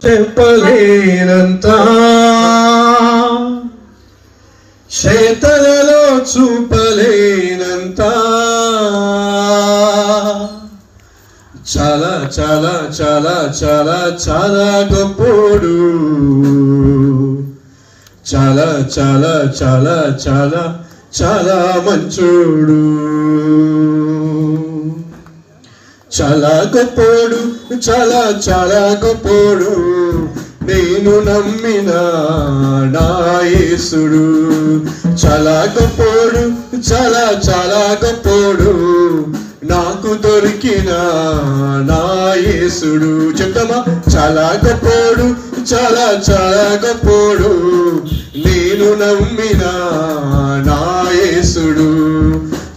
చెప్పలేనంత చేతలలో చూపలేనంత చాలా చాలా చాలా చాలా చాలా గొప్పోడు, చాలా చాలా చాలా చాలా చాలా మంచోడు, చాలా గొప్పోడు, చాలా చాలా గొప్పోడు, నేను నమ్మిన నా యేసుడు. చాలా గొప్పోడు, చాలా చాలా గొప్పోడు, నాకు దొరికిన నా యేసుడు. చెప్తామా? చాలా గొప్పోడు, చాలా చాలా గొప్పోడు, నేను నమ్మిన నా యేసుడు.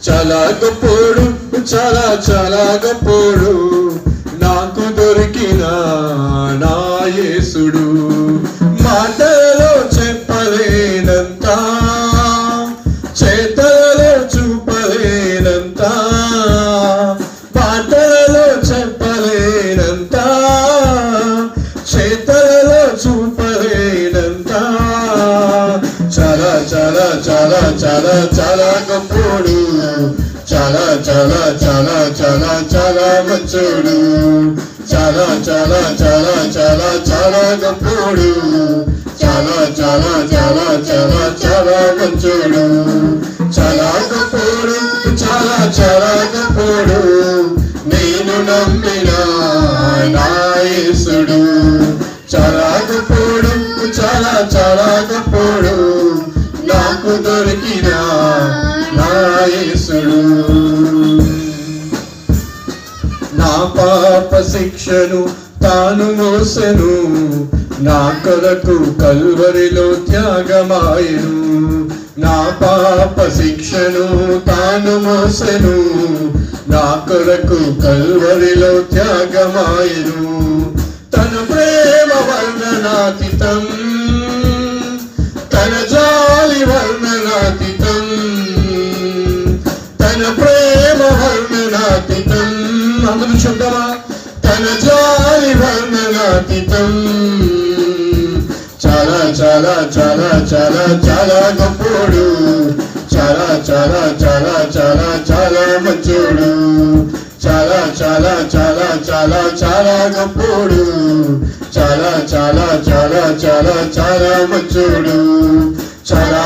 చాలా గొప్పోడు, చాలా చాలా గొప్పోడు, నాకు దొరికిన నా యేసుడు. మాటలలో చెప్పలేనంత, చేతలలో చూపలేనంత, మాటలలో చెప్పలేనంత, చేతలలో చూపలేనంత, చాలా చాలా చాలా చాలా చాలా గొప్పోడు, చాలా చాలా చాలా చాలా చాలా మంచోడు, చాలా చాలా చాలా చాలా చాలా గొప్పోడు, చాలా చాలా చాలా చాలా చాలా మంచోడు, చాలా గొప్పోడు, చాలా చాలా గొప్పోడు, నేను నమ్మిన నా యేసుడు. చాలా గొప్పోడు, చాలా చాలా గొప్పోడు, నాకు దొరికిన నా యేసుడు. నా పాప శిక్షను తాను మోసెను, నా కొరకు కల్వరిలో త్యాగమాయెను. నా పాప శిక్షను తాను మోసెను, నా కొరకు కల్వరిలో త్యాగమాయెను. తన ప్రేమ వర్ణనాతీతం, తన జాలి వర్ణనాతీతం, తన ప్రేమ వర్ణనాతీతం. అందరూ చూద్దామా? తన జాలి వర్ణనాతీతం. చాలా చాలా చాలా చాలా చాలా గొప్పోడు, చాలా చాలా చాలా చాలా చాలా మంచోడు, చాలా చాలా చాలా చాలా చాలా గొప్పోడు, చాలా చాలా చాలా చాలా చాలా మంచోడు, చాలా